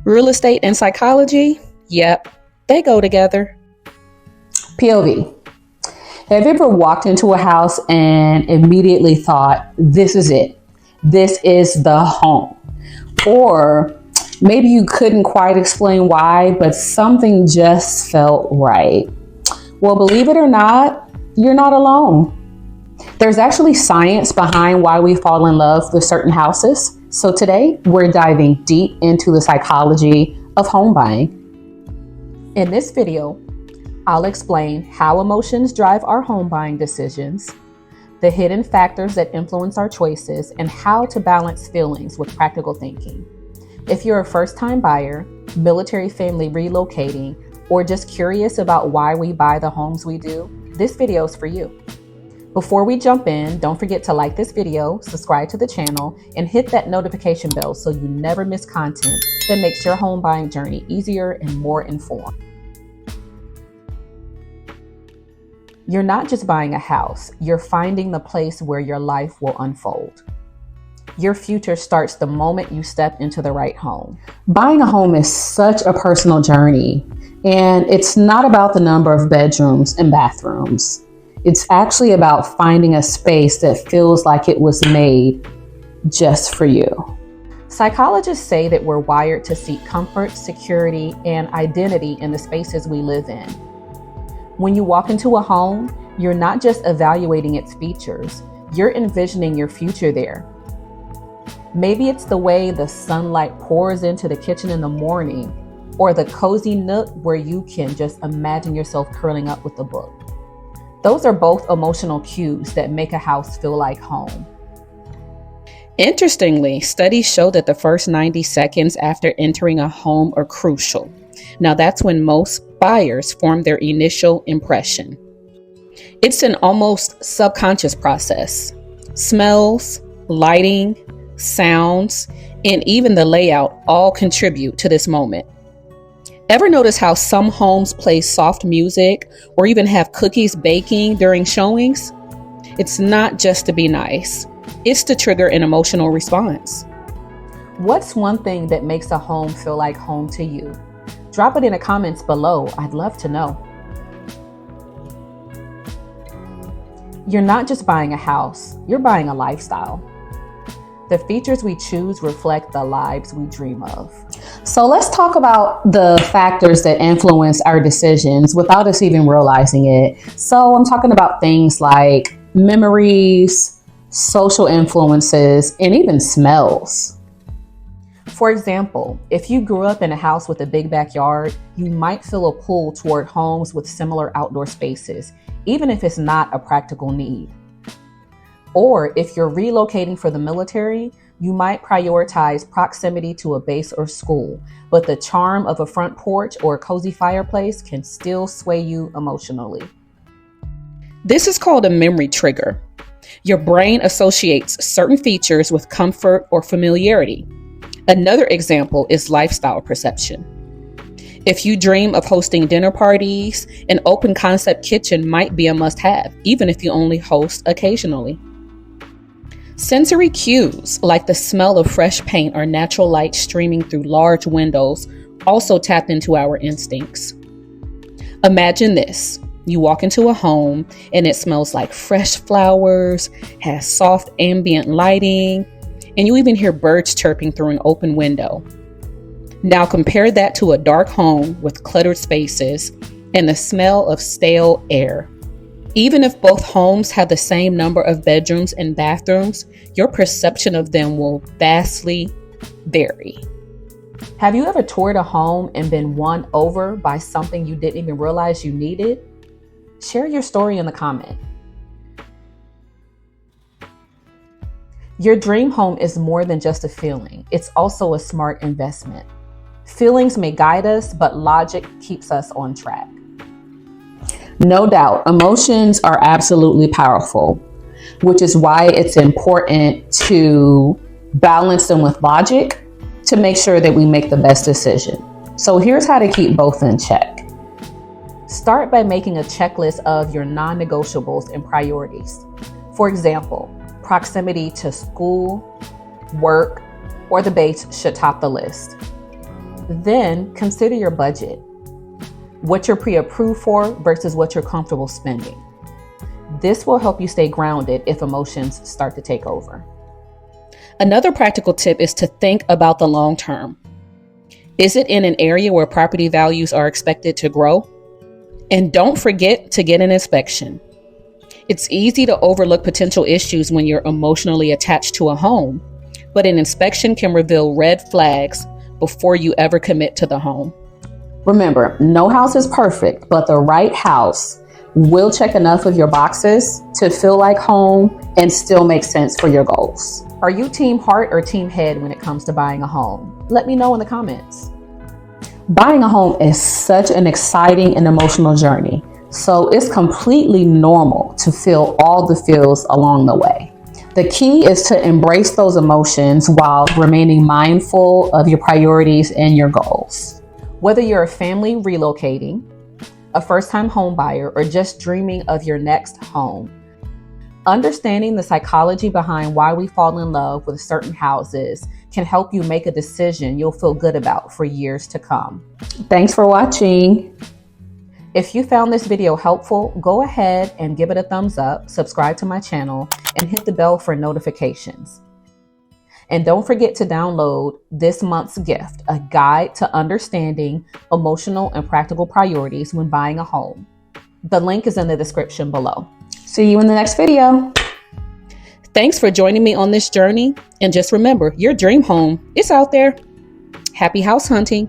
Real estate and psychology? Yep, they go together. POV. Have you ever walked into a house and immediately thought, this is it? This is the home. Or maybe you couldn't quite explain why, but something just felt right. Well, believe it or not, you're not alone. There's actually science behind why we fall in love with certain houses. So today, we're diving deep into the psychology of home buying. In this video, I'll explain how emotions drive our home buying decisions, the hidden factors that influence our choices, and how to balance feelings with practical thinking. If you're a first-time buyer, military family relocating, or just curious about why we buy the homes we do, this video is for you. Before we jump in, don't forget to like this video, subscribe to the channel, and hit that notification bell so you never miss content that makes your home buying journey easier and more informed. You're not just buying a house, you're finding the place where your life will unfold. Your future starts the moment you step into the right home. Buying a home is such a personal journey, and it's not about the number of bedrooms and bathrooms. It's actually about finding a space that feels like it was made just for you. Psychologists say that we're wired to seek comfort, security, and identity in the spaces we live in. When you walk into a home, you're not just evaluating its features, you're envisioning your future there. Maybe it's the way the sunlight pours into the kitchen in the morning, or the cozy nook where you can just imagine yourself curling up with a book. Those are both emotional cues that make a house feel like home. Interestingly, studies show that the first 90 seconds after entering a home are crucial. Now that's when most buyers form their initial impression. It's an almost subconscious process. Smells, lighting, sounds, and even the layout all contribute to this moment. Ever notice how some homes play soft music or even have cookies baking during showings? It's not just to be nice. It's to trigger an emotional response. What's one thing that makes a home feel like home to you? Drop it in the comments below. I'd love to know. You're not just buying a house, you're buying a lifestyle. The features we choose reflect the lives we dream of. So let's talk about the factors that influence our decisions without us even realizing it. So I'm talking about things like memories, social influences, and even smells. For example, if you grew up in a house with a big backyard, you might feel a pull toward homes with similar outdoor spaces, even if it's not a practical need. Or if you're relocating for the military, you might prioritize proximity to a base or school, but the charm of a front porch or a cozy fireplace can still sway you emotionally. This is called a memory trigger. Your brain associates certain features with comfort or familiarity. Another example is lifestyle perception. If you dream of hosting dinner parties, an open concept kitchen might be a must-have, even if you only host occasionally. Sensory cues, like the smell of fresh paint or natural light streaming through large windows, also tap into our instincts. Imagine this. You walk into a home and it smells like fresh flowers, has soft ambient lighting, and you even hear birds chirping through an open window. Now compare that to a dark home with cluttered spaces and the smell of stale air. Even if both homes have the same number of bedrooms and bathrooms, your perception of them will vastly vary. Have you ever toured a home and been won over by something you didn't even realize you needed? Share your story in the comment. Your dream home is more than just a feeling. It's also a smart investment. Feelings may guide us, but logic keeps us on track. No doubt, emotions are absolutely powerful, which is why it's important to balance them with logic to make sure that we make the best decision. So here's how to keep both in check. Start by making a checklist of your non-negotiables and priorities. For example, proximity to school, work, or the base should top the list. Then consider your budget, what you're pre-approved for versus what you're comfortable spending. This will help you stay grounded if emotions start to take over. Another practical tip is to think about the long term. Is it in an area where property values are expected to grow? And don't forget to get an inspection. It's easy to overlook potential issues when you're emotionally attached to a home, but an inspection can reveal red flags before you ever commit to the home. Remember, no house is perfect, but the right house will check enough of your boxes to feel like home and still make sense for your goals. Are you team heart or team head when it comes to buying a home? Let me know in the comments. Buying a home is such an exciting and emotional journey, so it's completely normal to feel all the feels along the way. The key is to embrace those emotions while remaining mindful of your priorities and your goals. Whether you're a family relocating, a first-time home buyer, or just dreaming of your next home, understanding the psychology behind why we fall in love with certain houses can help you make a decision you'll feel good about for years to come. Thanks for watching. If you found this video helpful, go ahead and give it a thumbs up, subscribe to my channel, and hit the bell for notifications. And don't forget to download this month's gift, a guide to understanding emotional and practical priorities when buying a home. The link is in the description below. See you in the next video. Thanks for joining me on this journey. And just remember, your dream home is out there. Happy house hunting.